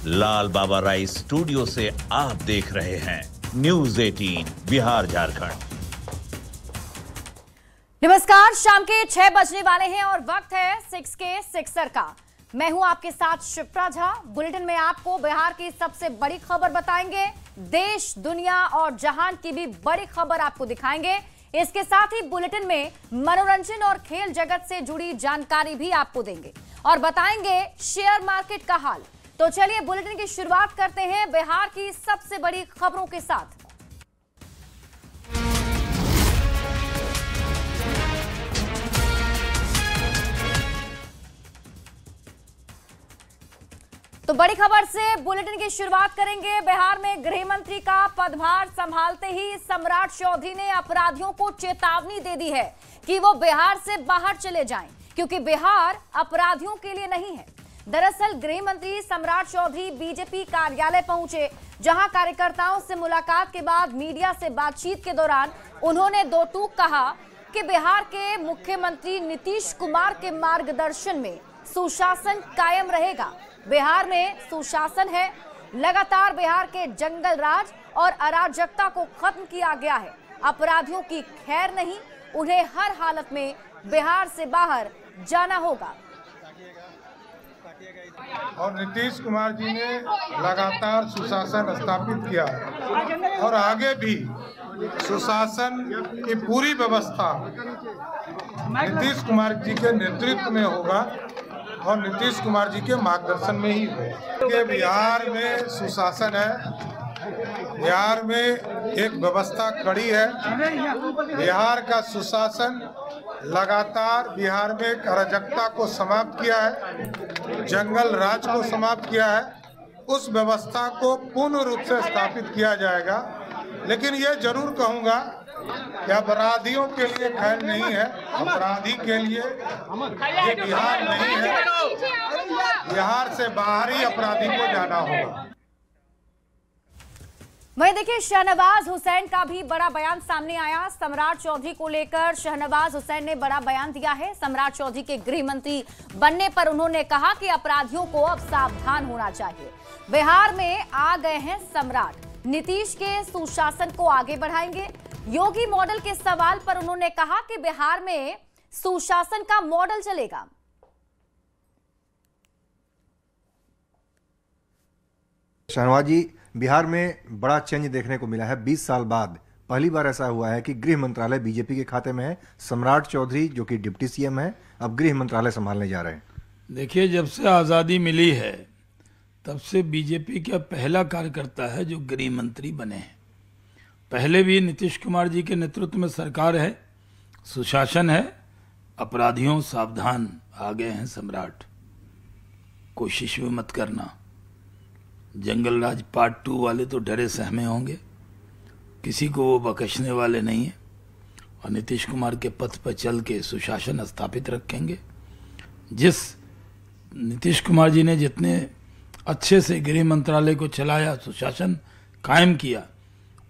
लाल बाबा राय studio से आप देख रहे हैं न्यूज 18 बिहार झारखंड। नमस्कार, शाम के 6 बजने वाले हैं और वक्त है 6 के 6 का। मैं हूं आपके साथ शिप्रा झा। बुलेटिन में आपको बिहार की सबसे बड़ी खबर बताएंगे, देश, दुनिया और जहान की भी बड़ी खबर आपको दिखाएंगे। इसके साथ ही बुलेटिन में मनोरंजन और खेल जगत से जुड़ी जानकारी भी आपको देंगे और बताएंगे शेयर मार्केट का हाल। तो चलिए बुलेटिन की शुरुआत करते हैं बिहार की सबसे बड़ी खबरों के साथ। तो बड़ी खबर से बुलेटिन की शुरुआत करेंगे। बिहार में गृह मंत्री का पदभार संभालते ही सम्राट चौधरी ने अपराधियों को चेतावनी दे दी है कि वो बिहार से बाहर चले जाएं, क्योंकि बिहार अपराधियों के लिए नहीं है। दरअसल गृह मंत्री सम्राट चौधरी बीजेपी कार्यालय पहुंचे, जहां कार्यकर्ताओं से मुलाकात के बाद मीडिया से बातचीत के दौरान उन्होंने दो टूक कहा कि बिहार के मुख्यमंत्री नीतीश कुमार के मार्गदर्शन में सुशासन कायम रहेगा। बिहार में सुशासन है। लगातार बिहार के जंगल राज और अराजकता को खत्म किया गया है। अपराधियों की खैर नहीं, उन्हें हर हालत में बिहार से बाहर जाना होगा। और नीतीश कुमार जी ने लगातार सुशासन स्थापित किया है और आगे भी सुशासन की पूरी व्यवस्था नीतीश कुमार जी के नेतृत्व में होगा और नीतीश कुमार जी के मार्गदर्शन में ही हो। कि बिहार में सुशासन है, बिहार में एक व्यवस्था कड़ी है। बिहार का सुशासन लगातार बिहार में अराजकता को समाप्त किया है, जंगल राज को समाप्त किया है। उस व्यवस्था को पूर्ण रूप से स्थापित किया जाएगा। लेकिन ये जरूर कहूँगा कि अपराधियों के लिए खैर नहीं है, अपराधी के लिए ये बिहार नहीं है। बिहार से बाहर ही अपराधी को जाना होगा। वहीं देखिए, शहनवाज हुसैन का भी बड़ा बयान सामने आया। सम्राट चौधरी को लेकर शहनवाज हुसैन ने बड़ा बयान दिया है। सम्राट चौधरी के गृह मंत्री बनने पर उन्होंने कहा कि अपराधियों को अब सावधान होना चाहिए। बिहार में आ गए हैं सम्राट, नीतीश के सुशासन को आगे बढ़ाएंगे। योगी मॉडल के सवाल पर उन्होंने कहा कि बिहार में सुशासन का मॉडल चलेगा। शहनवाज जी, बिहार में बड़ा चेंज देखने को मिला है। 20 साल बाद पहली बार ऐसा हुआ है कि गृह मंत्रालय बीजेपी के खाते में है। सम्राट चौधरी जो कि डिप्टी सीएम है, अब गृह मंत्रालय संभालने जा रहे हैं। देखिए, जब से आज़ादी मिली है तब से बीजेपी का पहला कार्यकर्ता है जो गृह मंत्री बने हैं। पहले भी नीतीश कुमार जी के नेतृत्व में सरकार है, सुशासन है, अपराधियों सावधान। आ गए हैं सम्राट, कोशिश भी मत करना। जंगल राज पार्ट 2 वाले तो डरे सहमे होंगे, किसी को वो बख्शने वाले नहीं है और नीतीश कुमार के पथ पर चल के सुशासन स्थापित रखेंगे। जिस नीतीश कुमार जी ने जितने अच्छे से गृह मंत्रालय को चलाया, सुशासन कायम किया,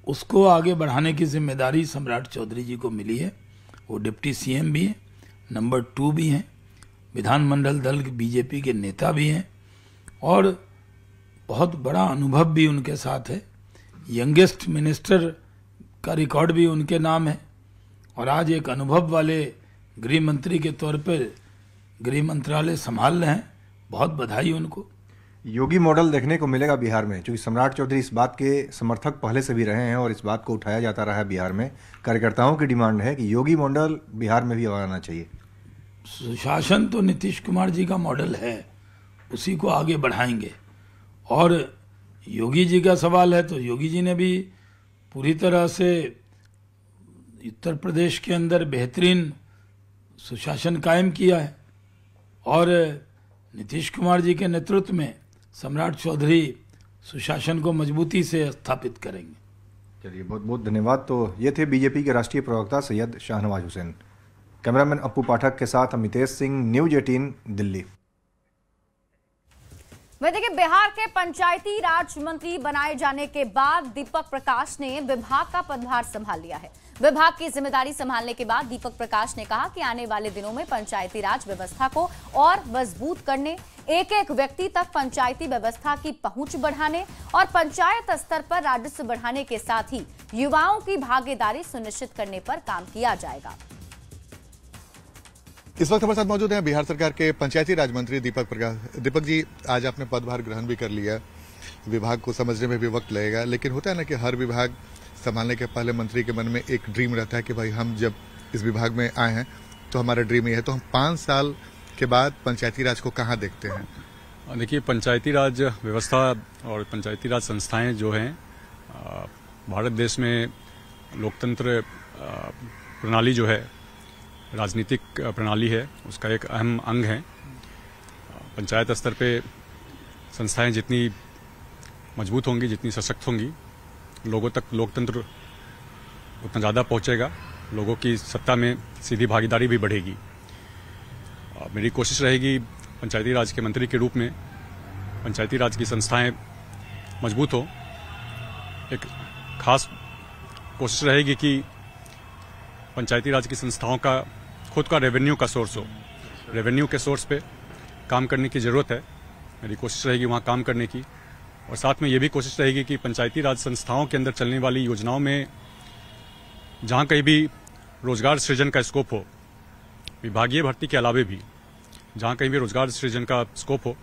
उसको आगे बढ़ाने की जिम्मेदारी सम्राट चौधरी जी को मिली है। वो डिप्टी सीएम भी हैं, नंबर 2 भी हैं, विधानमंडल दल बीजेपी के नेता भी हैं और बहुत बड़ा अनुभव भी उनके साथ है। यंगेस्ट मिनिस्टर का रिकॉर्ड भी उनके नाम है और आज एक अनुभव वाले गृह मंत्री के तौर पर गृह मंत्रालय संभाल रहे हैं। बहुत बधाई उनको। योगी मॉडल देखने को मिलेगा बिहार में, क्योंकि सम्राट चौधरी इस बात के समर्थक पहले से भी रहे हैं और इस बात को उठाया जाता रहा है। बिहार में कार्यकर्ताओं की डिमांड है कि योगी मॉडल बिहार में भी आना चाहिए। सुशासन तो नीतीश कुमार जी का मॉडल है, उसी को आगे बढ़ाएंगे। और योगी जी का सवाल है तो योगी जी ने भी पूरी तरह से उत्तर प्रदेश के अंदर बेहतरीन सुशासन कायम किया है और नीतीश कुमार जी के नेतृत्व में सम्राट चौधरी सुशासन को मजबूती से स्थापित करेंगे। चलिए, बहुत बहुत धन्यवाद। तो ये थे बीजेपी के राष्ट्रीय प्रवक्ता सैयद शाहनवाज हुसैन। कैमरामैन अपू पाठक के साथ अमितेश सिंह, न्यूज 18 दिल्ली। वह देखिए, बिहार के पंचायती राज मंत्री बनाए जाने के बाद दीपक प्रकाश ने विभाग का पदभार संभाल लिया है। विभाग की जिम्मेदारी संभालने के बाद दीपक प्रकाश ने कहा कि आने वाले दिनों में पंचायती राज व्यवस्था को और मजबूत करने, एक एक व्यक्ति तक पंचायती व्यवस्था की पहुंच बढ़ाने और पंचायत स्तर पर राजस्व बढ़ाने के साथ ही युवाओं की भागीदारी सुनिश्चित करने पर काम किया जाएगा। इस वक्त हमारे साथ मौजूद हैं बिहार सरकार के पंचायती राज मंत्री दीपक प्रकाश। दीपक जी, आज आपने पदभार ग्रहण भी कर लिया, विभाग को समझने में भी वक्त लगेगा, लेकिन होता है ना कि हर विभाग संभालने के पहले मंत्री के मन में एक ड्रीम रहता है कि भाई हम जब इस विभाग में आए हैं तो हमारा ड्रीम ये है। तो हम 5 साल के बाद पंचायती राज को कहाँ देखते हैं? देखिए, पंचायती राज व्यवस्था और पंचायती राज संस्थाएं जो हैं भारत देश में लोकतंत्र प्रणाली जो है, राजनीतिक प्रणाली है, उसका एक अहम अंग है। पंचायत स्तर पे संस्थाएं जितनी मजबूत होंगी, जितनी सशक्त होंगी, लोगों तक लोकतंत्र उतना ज़्यादा पहुंचेगा, लोगों की सत्ता में सीधी भागीदारी भी बढ़ेगी। मेरी कोशिश रहेगी पंचायती राज के मंत्री के रूप में पंचायती राज की संस्थाएं मजबूत हो। एक खास कोशिश रहेगी कि पंचायती राज की संस्थाओं का खुद का रेवेन्यू का सोर्स हो। रेवेन्यू के सोर्स पे काम करने की ज़रूरत है। मेरी कोशिश रहेगी वहाँ काम करने की, और साथ में ये भी कोशिश रहेगी कि पंचायती राज संस्थाओं के अंदर चलने वाली योजनाओं में जहाँ कहीं भी रोजगार सृजन का स्कोप हो, विभागीय भर्ती के अलावे भी जहाँ कहीं भी रोजगार सृजन का स्कोप हो,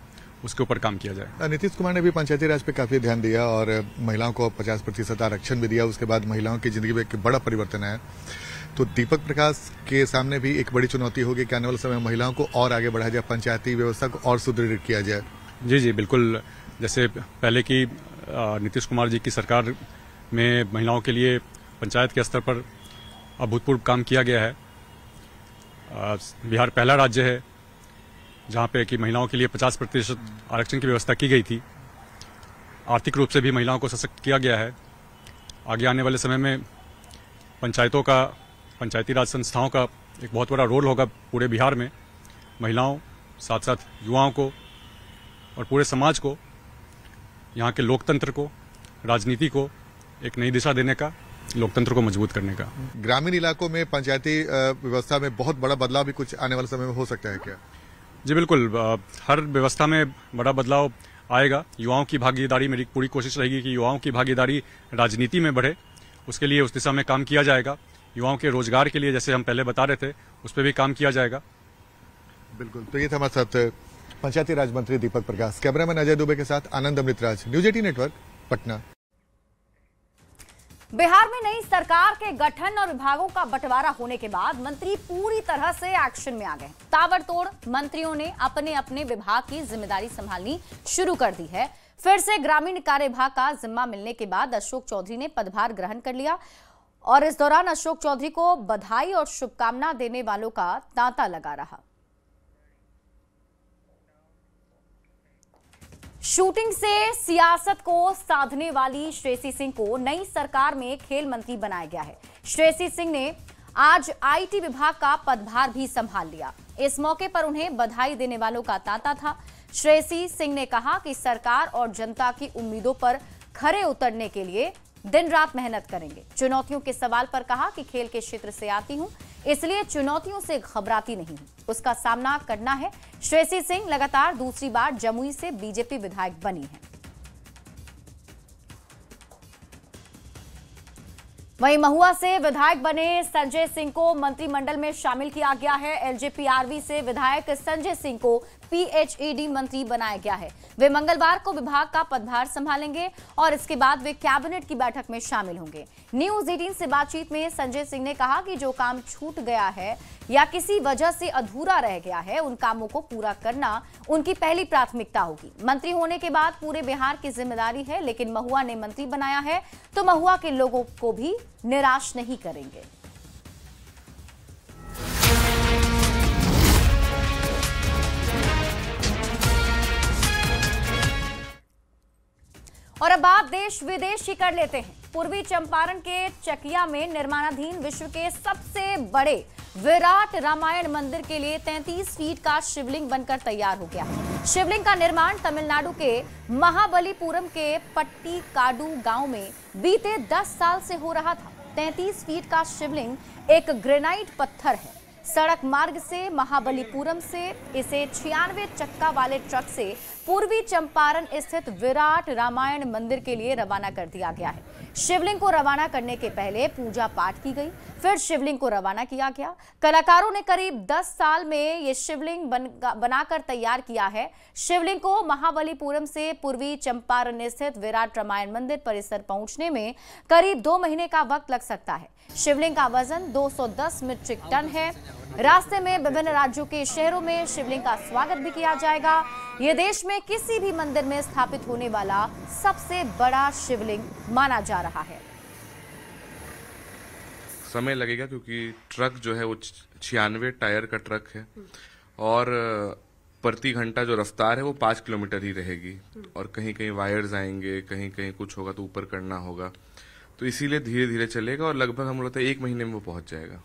उसके ऊपर काम किया जाए। नीतीश कुमार ने भी पंचायती राज पे काफी ध्यान दिया और महिलाओं को 50% आरक्षण भी दिया। उसके बाद महिलाओं की जिंदगी में एक बड़ा परिवर्तन आया। तो दीपक प्रकाश के सामने भी एक बड़ी चुनौती होगी कि आने वाले समय में महिलाओं को और आगे बढ़ाया जाए, पंचायती व्यवस्था को और सुदृढ़ किया जाए। जी, बिल्कुल। जैसे पहले की नीतीश कुमार जी की सरकार में महिलाओं के लिए पंचायत के स्तर पर अभूतपूर्व काम किया गया है। बिहार पहला राज्य है जहाँ पे कि महिलाओं के लिए 50% आरक्षण की व्यवस्था की गई थी। आर्थिक रूप से भी महिलाओं को सशक्त किया गया है। आगे आने वाले समय में पंचायतों का, पंचायती राज संस्थाओं का एक बहुत बड़ा रोल होगा पूरे बिहार में। महिलाओं, साथ साथ युवाओं को और पूरे समाज को, यहाँ के लोकतंत्र को, राजनीति को एक नई दिशा देने का, लोकतंत्र को मजबूत करने का। ग्रामीण इलाकों में पंचायती व्यवस्था में बहुत बड़ा बदलाव भी कुछ आने वाले समय में हो सकता है क्या? जी बिल्कुल, हर व्यवस्था में बड़ा बदलाव आएगा। युवाओं की भागीदारी, मेरी पूरी कोशिश रहेगी कि युवाओं की भागीदारी राजनीति में बढ़े, उसके लिए उस दिशा में काम किया जाएगा। युवाओं के रोजगार के लिए, जैसे हम पहले बता रहे थे, उस पर भी काम किया जाएगा। बिल्कुल। तो ये था हमारे साथ पंचायती राज मंत्री दीपक प्रकाश। कैमरामैन अजय दुबे के साथ आनंद अमृतराज, न्यूज 18 नेटवर्क, पटना। बिहार में नई सरकार के गठन और विभागों का बंटवारा होने के बाद मंत्री पूरी तरह से एक्शन में आ गए। ताबड़तोड़ मंत्रियों ने अपने अपने विभाग की जिम्मेदारी संभालनी शुरू कर दी है। फिर से ग्रामीण कार्य विभाग का जिम्मा मिलने के बाद अशोक चौधरी ने पदभार ग्रहण कर लिया और इस दौरान अशोक चौधरी को बधाई और शुभकामना देने वालों का तांता लगा रहा। शूटिंग से सियासत को साधने वाली श्रेयसी सिंह को नई सरकार में खेल मंत्री बनाया गया है। श्रेयसी सिंह ने आज आईटी विभाग का पदभार भी संभाल लिया। इस मौके पर उन्हें बधाई देने वालों का तांता था। श्रेयसी सिंह ने कहा कि सरकार और जनता की उम्मीदों पर खरे उतरने के लिए दिन रात मेहनत करेंगे। चुनौतियों के सवाल पर कहा कि खेल के क्षेत्र से आती हूं, इसलिए चुनौतियों से घबराती नहीं हूं, उसका सामना करना है। श्रेयसी सिंह लगातार दूसरी बार जमुई से बीजेपी विधायक बनी है। वहीं महुआ से विधायक बने संजय सिंह को मंत्रिमंडल में शामिल किया गया है। एलजेपीआरवी से विधायक संजय सिंह को पीएचईडी मंत्री बनाया गया है। वे मंगलवार को विभाग का पदभार संभालेंगे और इसके बाद वे कैबिनेट की बैठक में शामिल होंगे। न्यूज 18 से बातचीत में संजय सिंह ने कहा कि जो काम छूट गया है या किसी वजह से अधूरा रह गया है, उन कामों को पूरा करना उनकी पहली प्राथमिकता होगी। मंत्री होने के बाद पूरे बिहार की जिम्मेदारी है, लेकिन महुआ ने मंत्री बनाया है तो महुआ के लोगों को भी निराश नहीं करेंगे। और अब आप देश विदेश की कर लेते हैं। पूर्वी चंपारण के चकिया में निर्माणाधीन विश्व के सबसे बड़े विराट रामायण मंदिर के लिए 33 फीट का शिवलिंग बनकर तैयार हो गया। शिवलिंग का निर्माण तमिलनाडु के महाबलीपुरम के पट्टीकाडु गांव में बीते 10 साल से हो रहा था। 33 फीट का शिवलिंग एक ग्रेनाइट पत्थर है। सड़क मार्ग से महाबलीपुरम से इसे 96 चक्का वाले ट्रक से पूर्वी चंपारण स्थित विराट रामायण मंदिर के लिए रवाना कर दिया गया है। शिवलिंग को रवाना करने के पहले पूजा पाठ की गई, फिर शिवलिंग को रवाना किया गया। कलाकारों ने करीब 10 साल में ये शिवलिंग बनाकर तैयार किया है। शिवलिंग को महाबलीपुरम से पूर्वी चंपारण स्थित विराट रामायण मंदिर परिसर पहुंचने में करीब 2 महीने का वक्त लग सकता है। शिवलिंग का वजन 210 मीट्रिक टन है। रास्ते में विभिन्न राज्यों के शहरों में शिवलिंग का स्वागत भी किया जाएगा। ये देश में किसी भी मंदिर में स्थापित होने वाला सबसे बड़ा शिवलिंग माना जा रहा है। समय लगेगा क्योंकि ट्रक जो है वो 96 टायर का ट्रक है और प्रति घंटा जो रफ्तार है वो 5 किलोमीटर ही रहेगी और कहीं कहीं वायर्स आएंगे, कहीं कहीं कुछ होगा तो ऊपर करना होगा, तो इसीलिए धीरे धीरे चलेगा और लगभग हम लोग 1 महीने में वो पहुंच जाएगा।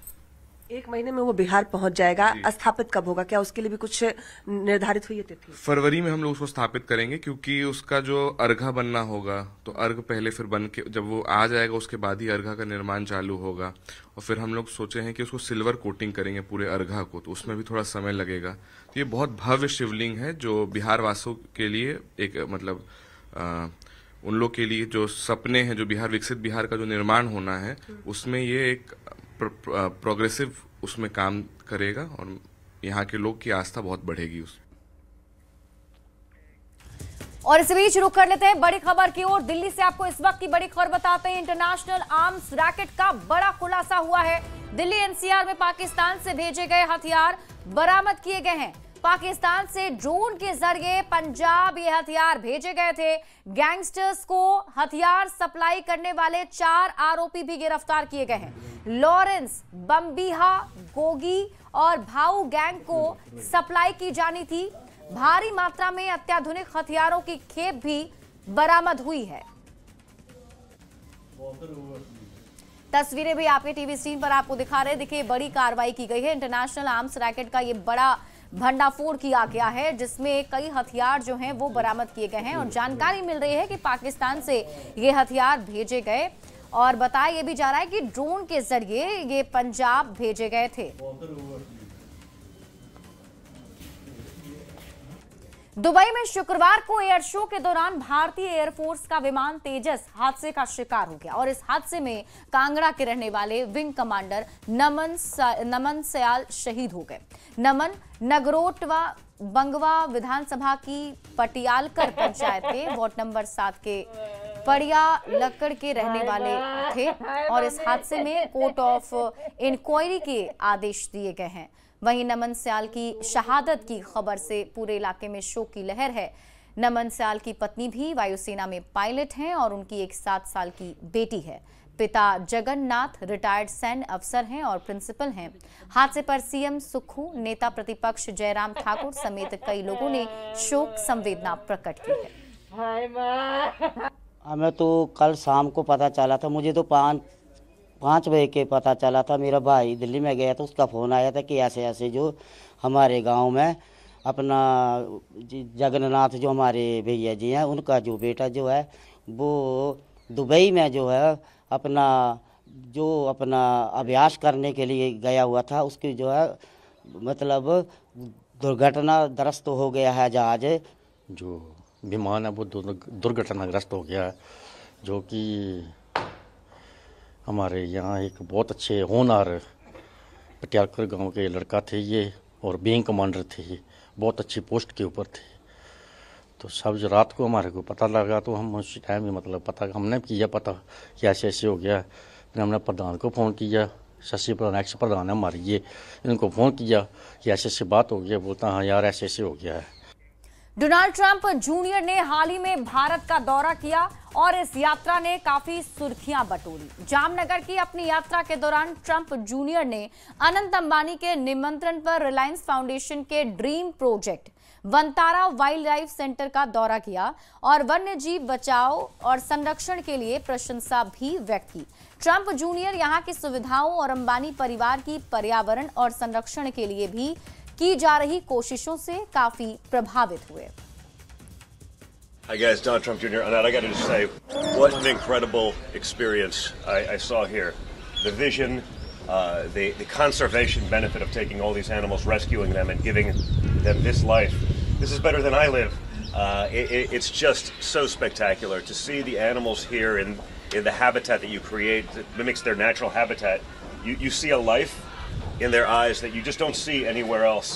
1 महीने में वो बिहार पहुंच जाएगा। स्थापित कब होगा, क्या उसके लिए भी कुछ निर्धारित हुई है तिथि? फरवरी में हम लोग उसको स्थापित करेंगे क्योंकि उसका जो अर्घा बनना होगा तो अर्घ पहले फिर बन के जब वो आ जाएगा उसके बाद ही अर्घा का निर्माण चालू होगा और फिर हम लोग सोचे हैं कि उसको सिल्वर कोटिंग करेंगे पूरे अर्घा को, तो उसमें भी थोड़ा समय लगेगा। तो ये बहुत भव्य शिवलिंग है जो बिहार वासियों के लिए एक मतलब उन लोग के लिए जो सपने हैं, जो बिहार विकसित बिहार का जो निर्माण होना है उसमें ये एक प्रोग्रेसिव उसमें काम करेगा और यहाँ के लोग की आस्था बहुत बढ़ेगी उस। और इस बीच रुक कर लेते हैं बड़ी खबर की ओर। दिल्ली से आपको इस वक्त की बड़ी खबर बताते हैं। इंटरनेशनल आर्म्स रैकेट का बड़ा खुलासा हुआ है। दिल्ली एनसीआर में पाकिस्तान से भेजे गए हथियार बरामद किए गए हैं। पाकिस्तान से ड्रोन के जरिए पंजाब ये हथियार भेजे गए थे। गैंगस्टर्स को हथियार सप्लाई करने वाले 4 आरोपी भी गिरफ्तार किए गए हैं। लॉरेंस, बम्बीहा, गोगी और भाऊ गैंग को सप्लाई की जानी थी। भारी मात्रा में अत्याधुनिक हथियारों की खेप भी बरामद हुई है। तस्वीरें भी आपके टीवी स्क्रीन पर आपको दिखा रहे। देखिए, बड़ी कार्रवाई की गई है। इंटरनेशनल आर्म्स रैकेट का ये बड़ा भंडाफोड़ किया गया है जिसमें कई हथियार जो हैं वो बरामद किए गए हैं और जानकारी मिल रही है कि पाकिस्तान से ये हथियार भेजे गए और बताया ये भी जा रहा है कि ड्रोन के जरिए ये पंजाब भेजे गए थे। दुबई में शुक्रवार को एयर शो के दौरान भारतीय एयरफोर्स का विमान तेजस हादसे का शिकार हो गया और इस हादसे में कांगड़ा के रहने वाले विंग कमांडर नमन सयाल शहीद हो गए। नमन नगरोटवा बंगवा विधानसभा की पटियालकर पंचायत के वार्ड नंबर 7 के पड़िया लक्कड़ के रहने वाले थे और इस हादसे में कोर्ट ऑफ इंक्वायरी के आदेश दिए गए हैं। वहीं नमन सयाल की शहादत की खबर से पूरे इलाके में शोक की लहर है। नमन सयाल की पत्नी भी वायुसेना में पायलट हैं और उनकी एक 7 साल की बेटी है। पिता जगन्नाथ रिटायर्ड सैन्य अफसर हैं और प्रिंसिपल हैं। हादसे पर सीएम सुक्खू, नेता प्रतिपक्ष जयराम ठाकुर समेत कई लोगों ने शोक संवेदना प्रकट की है। हमें तो कल शाम को पता चला था, मुझे तो 5 बजे के पता चला था। मेरा भाई दिल्ली में गया तो उसका फ़ोन आया था कि ऐसे ऐसे जो हमारे गांव में अपना जगन्नाथ जो हमारे भैया जी हैं उनका जो बेटा जो है वो दुबई में जो है अपना अभ्यास करने के लिए गया हुआ था। उसकी जो है मतलब दुर्घटनाग्रस्त हो गया है। जहाज जो विमान है वो दुर्घटनाग्रस्त हो गया है, जो कि हमारे यहाँ एक बहुत अच्छे होनहार पटियालकर गांव के लड़का थे ये और विंग कमांडर थे, ये बहुत अच्छी पोस्ट के ऊपर थे। तो सब जो रात को हमारे को पता लगा तो हम उस टाइम ही मतलब पता हमने किया पता कि ऐसे ऐसे हो गया। फिर हमने प्रधान को फ़ोन किया, शशि प्रधान एक्स प्रधान है हमारे, ये इनको फ़ोन किया कि ऐसे ऐसे बात हो गया। बोलता हाँ यार ऐसे ऐसे हो गया है। डोनाल्ड ट्रंप जूनियर ने हाल ही में भारत का दौरा किया और इस यात्रा ने काफी सुर्खियां बटोरी। जामनगर की अपनी यात्रा के दौरान ट्रंप जूनियर ने अनंत अंबानी के निमंत्रण पर रिलायंस फाउंडेशन के dream project Vantara wild life centre का दौरा किया और वन्य जीव बचाव और संरक्षण के लिए प्रशंसा भी व्यक्त की। ट्रंप जूनियर यहां की सुविधाओं और अंबानी परिवार की पर्यावरण और संरक्षण के लिए भी की जा रही कोशिशों से काफी प्रभावित हुए। Hi guys, Donald Trump Jr. And I got to just say, what an incredible experience I saw here. The vision, the conservation benefit of taking all these animals, rescuing them, and giving them this life. This is better than I live. It's just so spectacular to see the animals here in the habitat that you create that mimics their natural habitat. You see a life in their eyes that you just don't see anywhere else.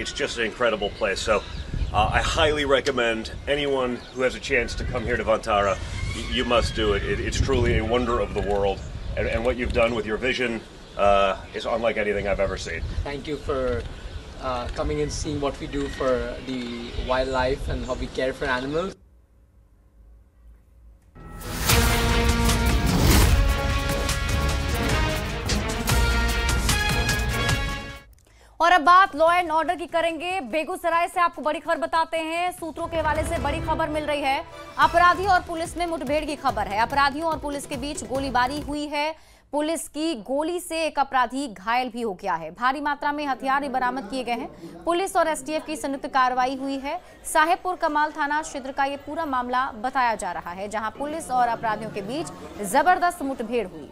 It's just an incredible place. So I highly recommend anyone who has a chance to come here to Vantara. You must do it. It's truly a wonder of the world. And what you've done with your vision is unlike anything I've ever seen. Thank you for coming and seeing what we do for the wildlife and how we care for animals. और अब बात law and order की करेंगे। बेगूसराय से आपको बड़ी खबर बताते हैं। सूत्रों के हवाले से बड़ी खबर मिल रही है। अपराधी और पुलिस में मुठभेड़ की खबर है। अपराधियों और पुलिस के बीच गोलीबारी हुई है। पुलिस की गोली से एक अपराधी घायल भी हो गया है। भारी मात्रा में हथियार भी बरामद किए गए हैं। पुलिस और एसटीएफ की संयुक्त कार्रवाई हुई है। साहेबपुर कमाल थाना क्षेत्र का ये पूरा मामला बताया जा रहा है, जहां पुलिस और अपराधियों के बीच जबरदस्त मुठभेड़ हुई।